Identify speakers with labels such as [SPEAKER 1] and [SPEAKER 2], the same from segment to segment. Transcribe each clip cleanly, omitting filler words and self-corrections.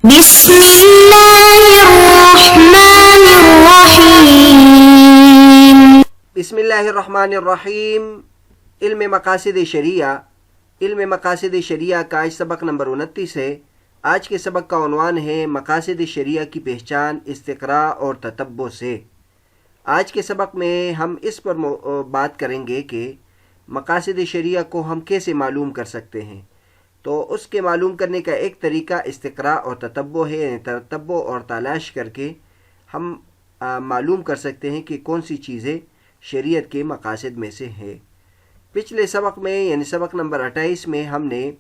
[SPEAKER 1] بسم اللہ الرحمن الرحیم۔
[SPEAKER 2] بسم اللہ الرحمن الرحیم۔ علم مقاصد شریعہ، علم مقاصد شریعہ کا آج سبق نمبر 29 ہے۔ آج کے سبق کا عنوان ہے مقاصد شریعہ کی پہچان استقراء اور تتبع سے۔ آج کے سبق میں ہم اس پر بات کریں گے کہ مقاصد شریعہ کو ہم کیسے معلوم کر سکتے ہیں۔ تو اس کے معلوم کرنے کا ایک طریقہ استقراء اور تتبع ہے، یعنی تتبع اور تلاش کر کے ہم معلوم کر سکتے ہیں کہ کون سی چیزیں شریعت کے مقاصد میں سے ہیں۔ پچھلے سبق میں یعنی سبق نمبر 28 میں ہم نے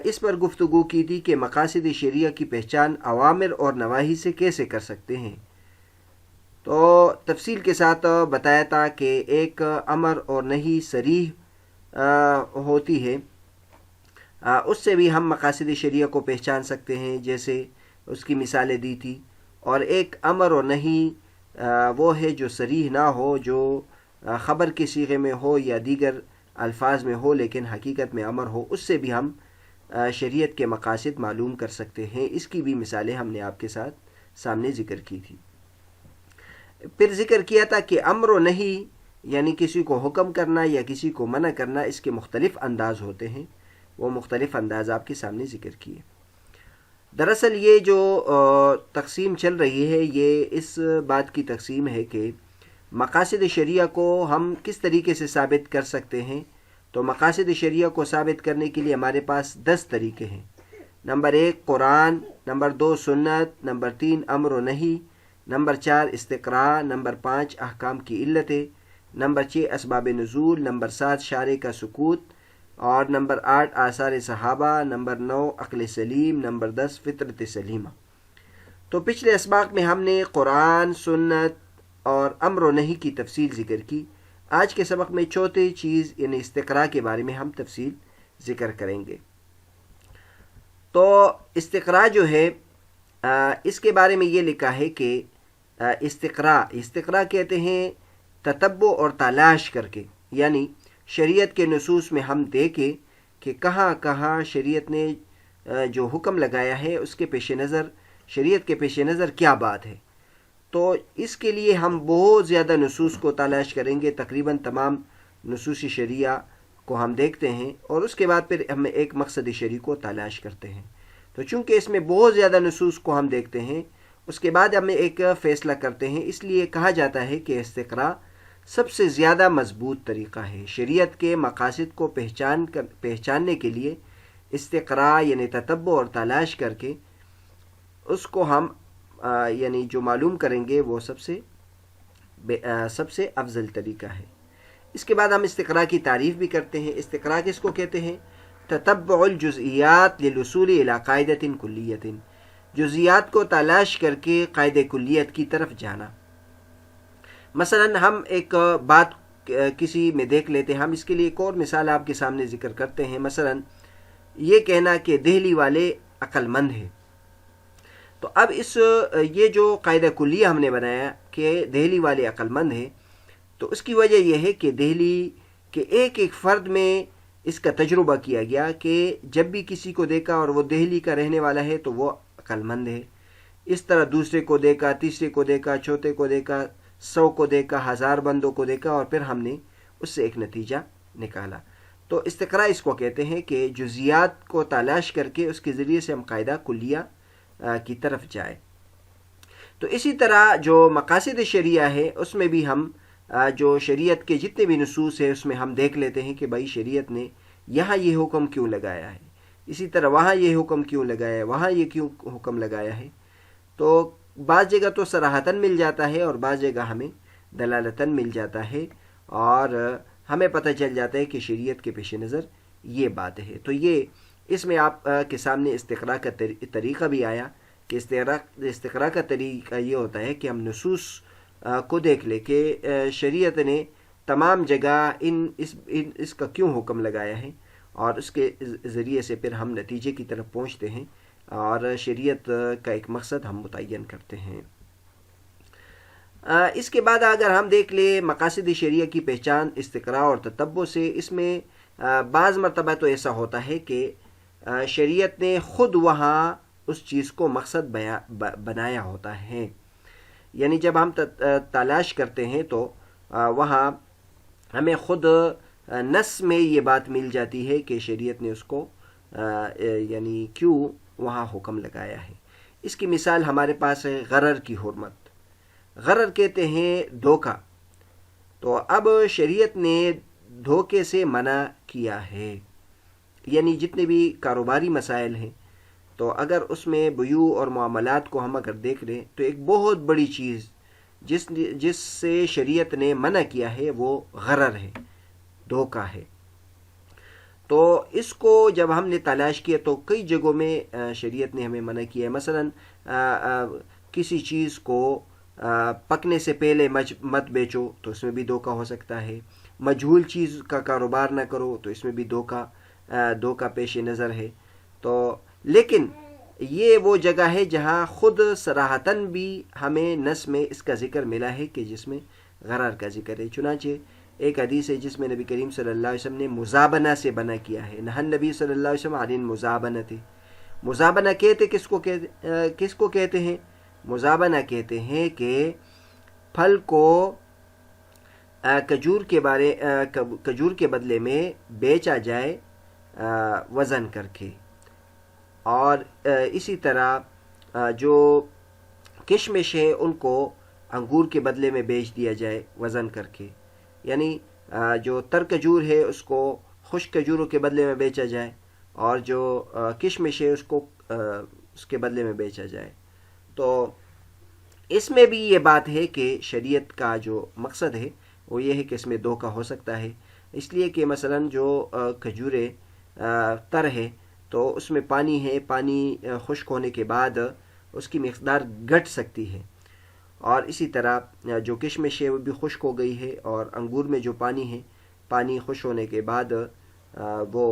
[SPEAKER 2] اس پر گفتگو کی تھی کہ مقاصد شریعہ کی پہچان اوامر اور نواہی سے کیسے کر سکتے ہیں۔ تو تفصیل کے ساتھ بتایا تھا کہ ایک امر اور نہی صریح ہوتی ہے، اس سے بھی ہم مقاصد شریعہ کو پہچان سکتے ہیں، جیسے اس کی مثالیں دی تھی۔ اور ایک امر اور نہی وہ ہے جو صریح نہ ہو، جو خبر کے صیغے میں ہو یا دیگر الفاظ میں ہو لیکن حقیقت میں امر ہو، اس سے بھی ہم شریعت کے مقاصد معلوم کر سکتے ہیں۔ اس کی بھی مثالیں ہم نے آپ کے ساتھ سامنے ذکر کی تھی۔ پھر ذکر کیا تھا کہ امر و نہی یعنی کسی کو حکم کرنا یا کسی کو منع کرنا، اس کے مختلف انداز ہوتے ہیں، وہ مختلف انداز آپ کے سامنے ذکر کیے۔ دراصل یہ جو تقسیم چل رہی ہے، یہ اس بات کی تقسیم ہے کہ مقاصد شریعہ کو ہم کس طریقے سے ثابت کر سکتے ہیں۔ تو مقاصد شریعہ کو ثابت کرنے کے لیے ہمارے پاس 10 طریقے ہیں۔ نمبر 1 قرآن، نمبر 2 سنت، نمبر 3 امر و نہی، نمبر 4 استقراء، نمبر 5 احکام کی علتیں، نمبر 6 اسباب نزول، نمبر 7 شارع کا سکوت، اور نمبر 8 آثار صحابہ، نمبر 9 عقل سلیم، نمبر 10 فطرت سلیمہ۔ تو پچھلے اسباق میں ہم نے قرآن، سنت اور امر و نہی کی تفصیل ذکر کی۔ آج کے سبق میں چوتھی چیز یعنی استقراء کے بارے میں ہم تفصیل ذکر کریں گے۔ تو استقراء جو ہے، اس کے بارے میں یہ لکھا ہے کہ استقراء کہتے ہیں تتبع اور تلاش کر کے، یعنی شریعت کے نصوص میں ہم دیکھیں کہ کہاں کہاں شریعت نے جو حکم لگایا ہے اس کے پیش نظر، شریعت کے پیش نظر کیا بات ہے۔ تو اس کے لیے ہم بہت زیادہ نصوص کو تلاش کریں گے، تقریباً تمام نصوص شریعہ کو ہم دیکھتے ہیں، اور اس کے بعد پھر ہم ایک مقصد شریع کو تلاش کرتے ہیں۔ تو چونکہ اس میں بہت زیادہ نصوص کو ہم دیکھتے ہیں، اس کے بعد ہم ایک فیصلہ کرتے ہیں۔ اس لیے کہا جاتا ہے کہ استقراء سب سے زیادہ مضبوط طریقہ ہے۔ شریعت کے مقاصد کو پہچاننے کے لیے استقراء یعنی تتبع اور تلاش کر کے اس کو ہم یعنی جو معلوم کریں گے وہ سب سے افضل طریقہ ہے۔ اس کے بعد ہم استقراء کی تعریف بھی کرتے ہیں۔ استقراء کس کو کہتے ہیں؟ تتبع الجزئیات للوصول الی قاعدۃ کلیۃ، جزئیات کو تلاش کر کے قاعدہ کلیت کی طرف جانا۔ مثلا ہم ایک بات کسی میں دیکھ لیتے ہیں، ہم اس کے لیے ایک اور مثال آپ کے سامنے ذکر کرتے ہیں۔ مثلا یہ کہنا کہ دہلی والے عقل مند ہیں۔ تو اب یہ جو قاعدہ کلیہ ہم نے بنایا کہ دہلی والے عقل مند ہیں، تو اس کی وجہ یہ ہے کہ دہلی کے ایک ایک فرد میں اس کا تجربہ کیا گیا کہ جب بھی کسی کو دیکھا اور وہ دہلی کا رہنے والا ہے تو وہ عقل مند ہے۔ اس طرح دوسرے کو دیکھا، تیسرے کو دیکھا، چوتھے کو دیکھا، 100 کو دیکھا، 1000 بندوں کو دیکھا، اور پھر ہم نے اس سے ایک نتیجہ نکالا۔ تو استقراء اس کو کہتے ہیں کہ جزئیات کو تلاش کر کے اس کے ذریعے سے ہم قاعدہ کلیہ کی طرف جائے۔ تو اسی طرح جو مقاصد شریعہ ہے اس میں بھی ہم جو شریعت کے جتنے بھی نصوص ہیں اس میں ہم دیکھ لیتے ہیں کہ بھائی شریعت نے یہاں یہ حکم کیوں لگایا ہے، اسی طرح وہاں یہ حکم کیوں لگایا ہے، وہاں یہ کیوں حکم لگایا ہے۔ تو بعض جگہ تو صراحتاً مل جاتا ہے اور بعض جگہ ہمیں دلالتاً مل جاتا ہے، اور ہمیں پتہ چل جاتا ہے کہ شریعت کے پیش نظر یہ بات ہے۔ تو یہ اس میں آپ کے سامنے استقراء کا طریقہ بھی آیا کہ استقراء کا طریقہ یہ ہوتا ہے کہ ہم نصوص کو دیکھ لیں کہ شریعت نے تمام جگہ اس کا کیوں حکم لگایا ہے، اور اس کے ذریعے سے پھر ہم نتیجے کی طرف پہنچتے ہیں اور شریعت کا ایک مقصد ہم متعین کرتے ہیں۔ اس کے بعد اگر ہم دیکھ لیں مقاصد شریعہ کی پہچان استقراء اور تتبع سے، اس میں بعض مرتبہ تو ایسا ہوتا ہے کہ شریعت نے خود وہاں اس چیز کو مقصد بنایا ہوتا ہے. یعنی جب ہم تلاش کرتے ہیں تو وہاں ہمیں خود نص میں یہ بات مل جاتی ہے کہ شریعت نے اس کو یعنی کیوں وہاں حکم لگایا ہے. اس کی مثال ہمارے پاس ہے غرر کی حرمت. غرر کہتے ہیں دھوکہ. تو اب شریعت نے دھوکے سے منع کیا ہے. یعنی جتنے بھی کاروباری مسائل ہیں تو اگر اس میں بیوع اور معاملات کو ہم اگر دیکھ لیں تو ایک بہت بڑی چیز جس سے شریعت نے منع کیا ہے وہ غرر ہے، دھوکہ ہے. تو اس کو جب ہم نے تلاش کیا تو کئی جگہوں میں شریعت نے ہمیں منع کیا ہے. مثلا کسی چیز کو پکنے سے پہلے مت بیچو تو اس میں بھی دھوکہ ہو سکتا ہے. مجہول چیز کا کاروبار نہ کرو تو اس میں بھی دھوکہ پیش نظر ہے. تو لیکن یہ وہ جگہ ہے جہاں خود صراحتاً بھی ہمیں نص میں اس کا ذکر ملا ہے کہ جس میں غرر کا ذکر ہے. چنانچہ ایک حدیث ہے جس میں نبی کریم صلی اللہ علیہ وسلم نے مزابنہ سے منع کیا ہے. نہى النبی صلی اللہ علیہ وسلم عن المزابنۃ. مزابنہ کہتے کس کو کہتے ہیں؟ مزابنہ کہتے ہیں کہ پھل کو کھجور کے بدلے میں بیچا جائے وزن کر کے، اور اسی طرح جو کشمش ہے ان کو انگور کے بدلے میں بیچ دیا جائے وزن کر کے. یعنی جو تر کھجور ہے اس کو خشک کھجوروں کے بدلے میں بیچا جائے، اور جو کشمش ہے اس کو اس کے بدلے میں بیچا جائے. تو اس میں بھی یہ بات ہے کہ شریعت کا جو مقصد ہے وہ یہ ہے کہ اس میں دھوکہ ہو سکتا ہے. اس لیے کہ مثلا جو کھجوریں تر ہے تو اس میں پانی ہے، پانی خشک ہونے کے بعد اس کی مقدار گھٹ سکتی ہے، اور اسی طرح جو کشمش ہے وہ بھی خشک ہو گئی ہے، اور انگور میں جو پانی ہے پانی خشک ہونے کے بعد وہ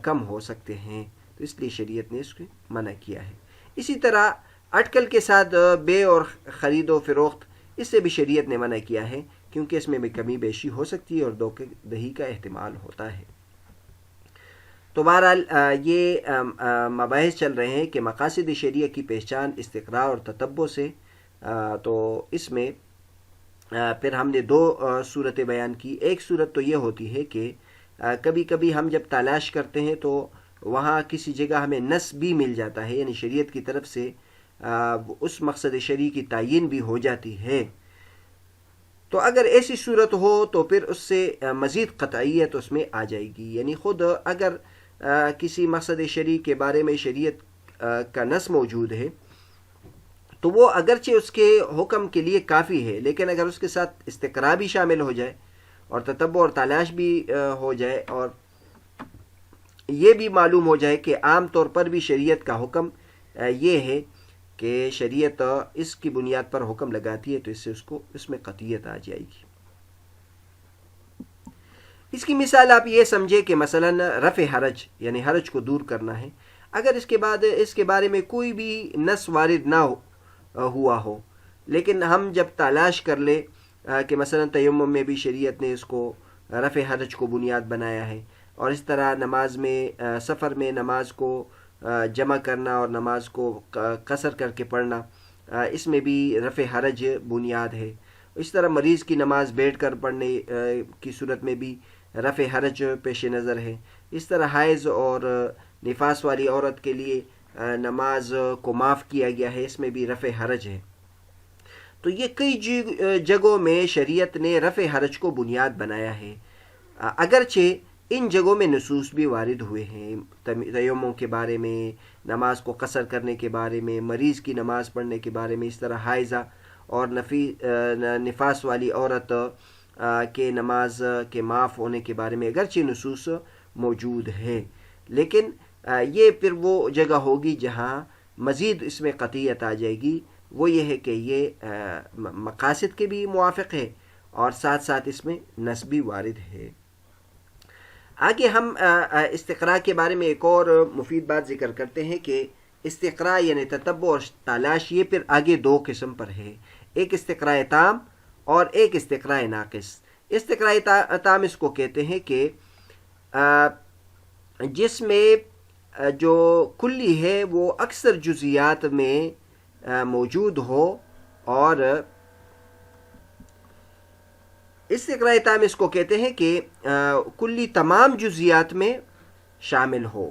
[SPEAKER 2] کم ہو سکتے ہیں. تو اس لیے شریعت نے اس کو منع کیا ہے. اسی طرح اٹکل کے ساتھ بے اور خرید و فروخت، اس سے بھی شریعت نے منع کیا ہے کیونکہ اس میں بھی کمی بیشی ہو سکتی ہے اور دھوکہ دہی کا احتمال ہوتا ہے. تو بہرحال یہ مباحث چل رہے ہیں کہ مقاصد شریعہ کی پہچان استقراء اور تتبع سے. تو اس میں پھر ہم نے دو صورتیں بیان کی. ایک صورت تو یہ ہوتی ہے کہ کبھی کبھی ہم جب تلاش کرتے ہیں تو وہاں کسی جگہ ہمیں نص بھی مل جاتا ہے، یعنی شریعت کی طرف سے اس مقصد شرعی کی تعین بھی ہو جاتی ہے. تو اگر ایسی صورت ہو تو پھر اس سے مزید قطعیت اس میں آ جائے گی. یعنی خود اگر کسی مقصد شرعی کے بارے میں شریعت کا نص موجود ہے تو وہ اگرچہ اس کے حکم کے لیے کافی ہے، لیکن اگر اس کے ساتھ استقراء بھی شامل ہو جائے اور تتبع اور تلاش بھی ہو جائے، اور یہ بھی معلوم ہو جائے کہ عام طور پر بھی شریعت کا حکم یہ ہے کہ شریعت اس کی بنیاد پر حکم لگاتی ہے، تو اس میں قطعیت آ جائے گی. اس کی مثال آپ یہ سمجھے کہ مثلا رفع حرج، یعنی حرج کو دور کرنا ہے. اگر اس کے بارے میں کوئی بھی نص وارد نہ ہوا ہو، لیکن ہم جب تلاش کر لیں کہ مثلا تیمم میں بھی شریعت نے اس کو رفع حرج کو بنیاد بنایا ہے، اور اس طرح نماز میں سفر میں نماز کو جمع کرنا اور نماز کو قصر کر کے پڑھنا، اس میں بھی رفع حرج بنیاد ہے. اس طرح مریض کی نماز بیٹھ کر پڑھنے کی صورت میں بھی رفع حرج پیش نظر ہے. اس طرح حیض اور نفاس والی عورت کے لیے نماز کو معاف کیا گیا ہے، اس میں بھی رفع حرج ہے. تو یہ کئی جگہوں میں شریعت نے رفع حرج کو بنیاد بنایا ہے. اگرچہ ان جگہوں میں نصوص بھی وارد ہوئے ہیں، تیمم کے بارے میں، نماز کو قصر کرنے کے بارے میں، مریض کی نماز پڑھنے کے بارے میں، اس طرح حائضہ اور نفاس والی عورت کے نماز کے معاف ہونے کے بارے میں اگرچہ نصوص موجود ہے، لیکن یہ پھر وہ جگہ ہوگی جہاں مزید اس میں قطعیت آ جائے گی. وہ یہ ہے کہ یہ مقاصد کے بھی موافق ہے اور ساتھ ساتھ اس میں نص بھی وارد ہے. آگے ہم استقراء کے بارے میں ایک اور مفید بات ذکر کرتے ہیں کہ استقراء یعنی تتبع اور تلاش یہ پھر آگے دو قسم پر ہے. ایک استقراء تام اور ایک استقراء ناقص. استقراء تام اس کو کہتے ہیں کہ جس میں جو کلی ہے وہ اکثر جزیات میں موجود ہو اور استقراء تام اس کو کہتے ہیں کہ کلی تمام جزیات میں شامل ہو،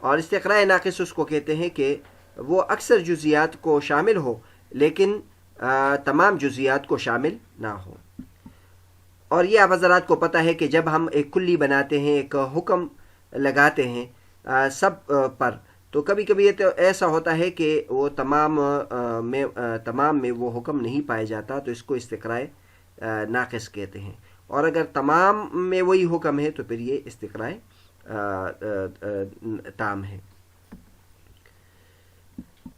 [SPEAKER 2] اور استقراء ناقص اس کو کہتے ہیں کہ وہ اکثر جزیات کو شامل ہو لیکن تمام جزیات کو شامل نہ ہو۔ اور یہ آپ حضرات کو پتہ ہے کہ جب ہم ایک کلی بناتے ہیں، ایک حکم لگاتے ہیں سب پر، تو کبھی کبھی یہ تو ایسا ہوتا ہے کہ وہ تمام میں وہ حکم نہیں پایا جاتا، تو اس کو استقراء ناقص کہتے ہیں، اور اگر تمام میں وہی حکم ہے تو پھر یہ استقراء تام ہے۔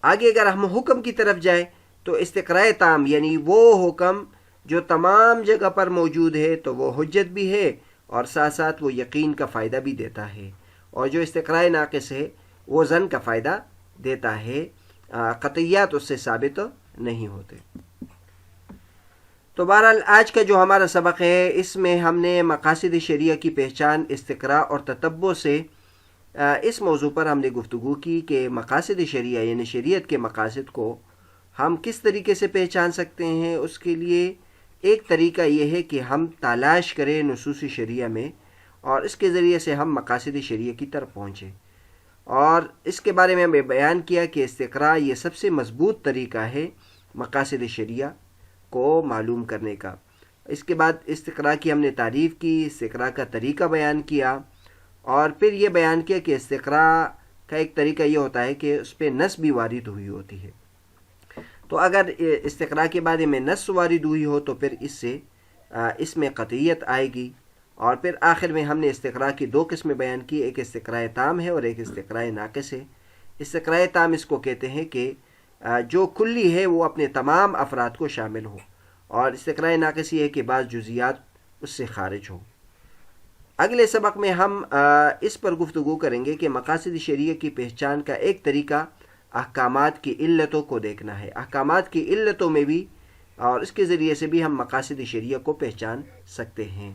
[SPEAKER 2] آگے اگر ہم حکم کی طرف جائیں تو استقراء تام یعنی وہ حکم جو تمام جگہ پر موجود ہے تو وہ حجت بھی ہے اور ساتھ ساتھ وہ یقین کا فائدہ بھی دیتا ہے، اور جو استقراء ناقص ہے وہ ظن کا فائدہ دیتا ہے، قطعیات اس سے ثابت نہیں ہوتے۔ تو بہرحال آج کا جو ہمارا سبق ہے اس میں ہم نے مقاصد شریعہ کی پہچان استقراء اور تتبع سے اس موضوع پر ہم نے گفتگو کی کہ مقاصد شریعہ یعنی شریعت کے مقاصد کو ہم کس طریقے سے پہچان سکتے ہیں۔ اس کے لیے ایک طریقہ یہ ہے کہ ہم تلاش کریں نصوص شریعہ میں اور اس کے ذریعے سے ہم مقاصد شریعہ کی طرف پہنچیں، اور اس کے بارے میں ہمیں بیان کیا کہ استقراء یہ سب سے مضبوط طریقہ ہے مقاصد شریعہ کو معلوم کرنے کا۔ اس کے بعد استقراء کی ہم نے تعریف کی، استقراء کا طریقہ بیان کیا، اور پھر یہ بیان کیا کہ استقراء کا ایک طریقہ یہ ہوتا ہے کہ اس پہ نص بھی وارد ہوئی ہوتی ہے، تو اگر استقراء کے بارے میں نص وارد ہوئی ہو تو پھر اس میں قطعیت آئے گی۔ اور پھر آخر میں ہم نے استقراء کی دو قسمیں بیان کی، ایک استقراء تام ہے اور ایک استقراء ناقص ہے۔ استقراء تام اس کو کہتے ہیں کہ جو کلی ہے وہ اپنے تمام افراد کو شامل ہو، اور استقراء ناقص یہ ہے کہ بعض جزیات اس سے خارج ہو۔ اگلے سبق میں ہم اس پر گفتگو کریں گے کہ مقاصد شریعہ کی پہچان کا ایک طریقہ احکامات کی علتوں کو دیکھنا ہے، احکامات کی علتوں میں بھی اور اس کے ذریعے سے بھی ہم مقاصد شریعہ کو پہچان سکتے ہیں۔